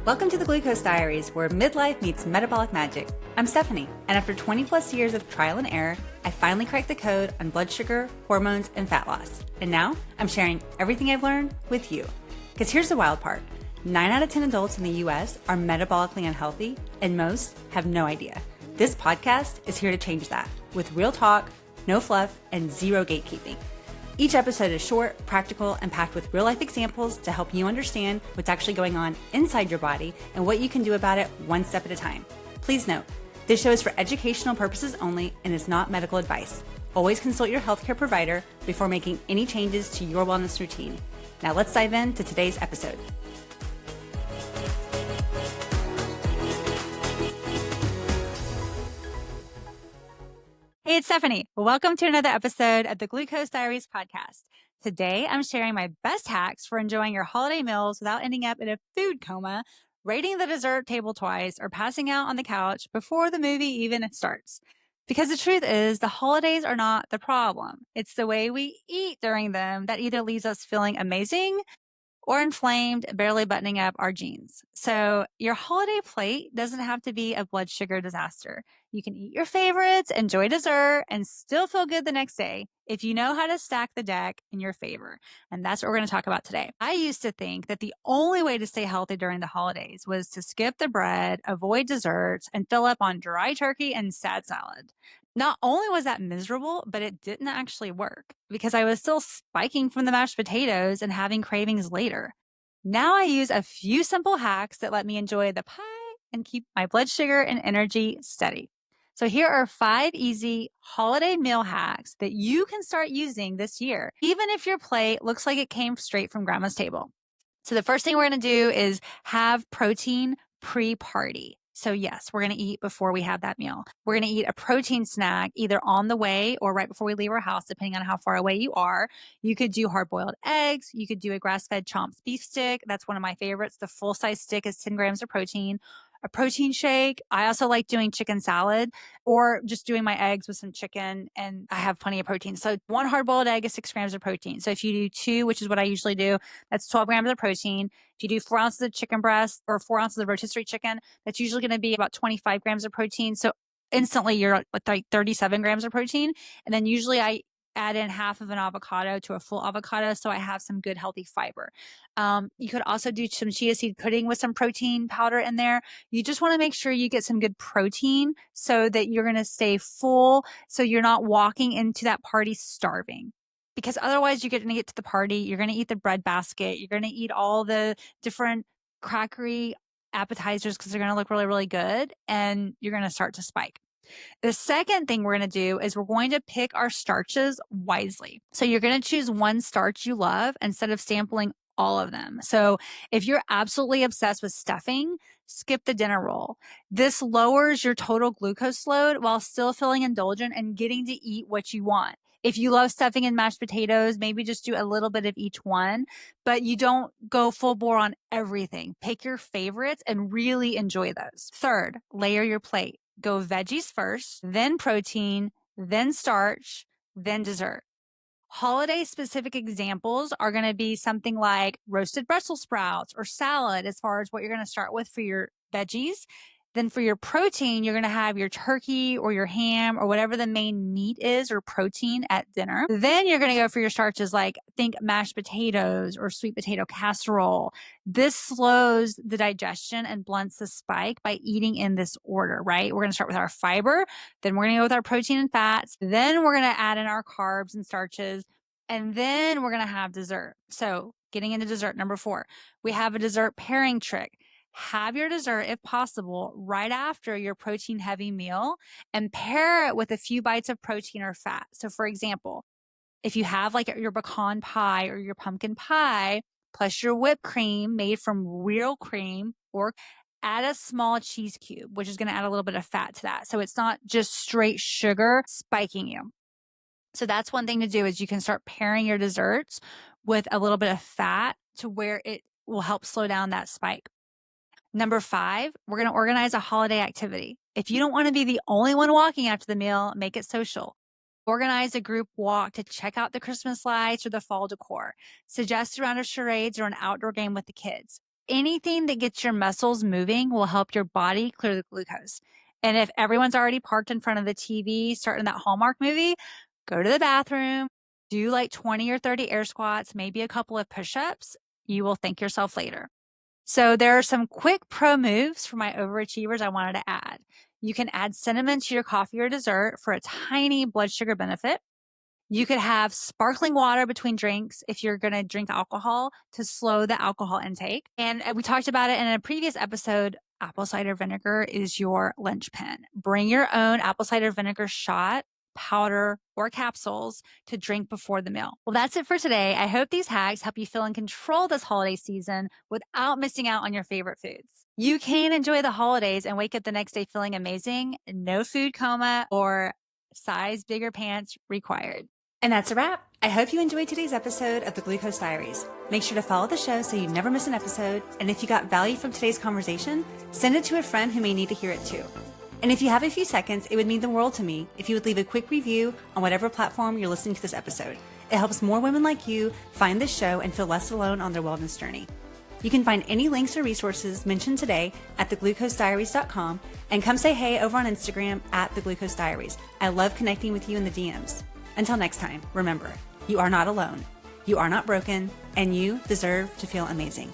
Welcome to the Glucose Diaries, where midlife meets metabolic magic. I'm Stephanie, and after 20 plus years of trial and error, I finally cracked the code on blood sugar, hormones, and fat loss. And now I'm sharing everything I've learned with you. Because here's the wild part. 9 out of 10 adults in the US are metabolically unhealthy, and most have no idea. This podcast is here to change that, with real talk, no fluff, and zero gatekeeping. Each episode is short, practical, and packed with real-life examples to help you understand what's actually going on inside your body and what you can do about it one step at a time. Please note, this show is for educational purposes only and is not medical advice. Always consult your healthcare provider before making any changes to your wellness routine. Now let's dive into today's episode. Hey, it's Stephanie. Welcome to another episode of the Glucose Diaries podcast. Today, I'm sharing my best hacks for enjoying your holiday meals without ending up in a food coma, raiding the dessert table twice, or passing out on the couch before the movie even starts. Because the truth is, the holidays are not the problem. It's the way we eat during them that either leaves us feeling amazing or inflamed, barely buttoning up our jeans. So your holiday plate doesn't have to be a blood sugar disaster. You can eat your favorites, enjoy dessert, and still feel good the next day if you know how to stack the deck in your favor. And that's what we're going to talk about today. I used to think that the only way to stay healthy during the holidays was to skip the bread, avoid desserts, and fill up on dry turkey and sad salad. Not only was that miserable, but it didn't actually work because I was still spiking from the mashed potatoes and having cravings later. Now I use a few simple hacks that let me enjoy the pie and keep my blood sugar and energy steady. So here are 5 easy holiday meal hacks that you can start using this year, even if your plate looks like it came straight from grandma's table. So the first thing we're going to do is have protein pre-party. So yes, we're going to eat before we have that meal. We're going to eat a protein snack either on the way or right before we leave our house, depending on how far away you are. You could do hard-boiled eggs. You could do a grass-fed chomped beef stick. That's one of my favorites. The full-size stick is 10 grams of protein. A protein shake. I also like doing chicken salad or just doing my eggs with some chicken, and I have plenty of protein. So 1 hard-boiled egg is 6 grams of protein. So if you do 2, which is what I usually do, that's 12 grams of protein. If you do 4 ounces of chicken breast or 4 ounces of rotisserie chicken, that's usually going to be about 25 grams of protein. So instantly you're at like 37 grams of protein. And then usually I add in half of an avocado to a full avocado, so I have some good healthy fiber. You could also do some chia seed pudding with some protein powder in there. You just want to make sure you get some good protein so that you're going to stay full, so you're not walking into that party starving. Because otherwise you're going to get to the party, you're going to eat the bread basket, you're going to eat all the different crackery appetizers because they're going to look really, really good, and you're going to start to spike. The second thing we're going to do is we're going to pick our starches wisely. So you're going to choose one starch you love instead of sampling all of them. So if you're absolutely obsessed with stuffing, skip the dinner roll. This lowers your total glucose load while still feeling indulgent and getting to eat what you want. If you love stuffing and mashed potatoes, maybe just do a little bit of each one, but you don't go full bore on everything. Pick your favorites and really enjoy those. Third, layer your plate. Go veggies first, then protein, then starch, then dessert. Holiday specific examples are going to be something like roasted Brussels sprouts or salad as far as what you're going to start with for your veggies. Then for your protein, you're going to have your turkey or your ham or whatever the main meat is or protein at dinner. Then you're going to go for your starches like think mashed potatoes or sweet potato casserole. This slows the digestion and blunts the spike by eating in this order, right? We're going to start with our fiber. Then we're going to go with our protein and fats. Then we're going to add in our carbs and starches. And then we're going to have dessert. So getting into dessert, number 4, we have a dessert pairing trick. Have your dessert, if possible, right after your protein heavy meal and pair it with a few bites of protein or fat. So for example, if you have like your pecan pie or your pumpkin pie, plus your whipped cream made from real cream, or add a small cheese cube, which is going to add a little bit of fat to that. So it's not just straight sugar spiking you. So that's one thing to do is you can start pairing your desserts with a little bit of fat to where it will help slow down that spike. Number 5, we're going to organize a holiday activity. If you don't want to be the only one walking after the meal, make it social. Organize a group walk to check out the Christmas lights or the fall decor. Suggest a round of charades or an outdoor game with the kids. Anything that gets your muscles moving will help your body clear the glucose. And if everyone's already parked in front of the TV starting that Hallmark movie, go to the bathroom, do like 20 or 30 air squats, maybe a couple of push ups. You will thank yourself later. So, there are some quick pro moves for my overachievers I wanted to add. You can add cinnamon to your coffee or dessert for a tiny blood sugar benefit. You could have sparkling water between drinks if you're going to drink alcohol to slow the alcohol intake. And we talked about it in a previous episode. Apple cider vinegar is your linchpin. Bring your own apple cider vinegar shot, powder, or capsules to drink before the meal. Well, that's it for today. I hope these hacks help you feel in control this holiday season without missing out on your favorite foods. You can enjoy the holidays and wake up the next day feeling amazing. No food coma or size bigger pants required. And that's a wrap. I hope you enjoyed today's episode of the Glucose Diaries. Make sure to follow the show so you never miss an episode. And if you got value from today's conversation, send it to a friend who may need to hear it too. And if you have a few seconds, it would mean the world to me if you would leave a quick review on whatever platform you're listening to this episode. It helps more women like you find this show and feel less alone on their wellness journey. You can find any links or resources mentioned today at theglucosediaries.com and come say hey over on Instagram at theglucosediaries. I love connecting with you in the DMs. Until next time, remember, you are not alone, you are not broken, and you deserve to feel amazing.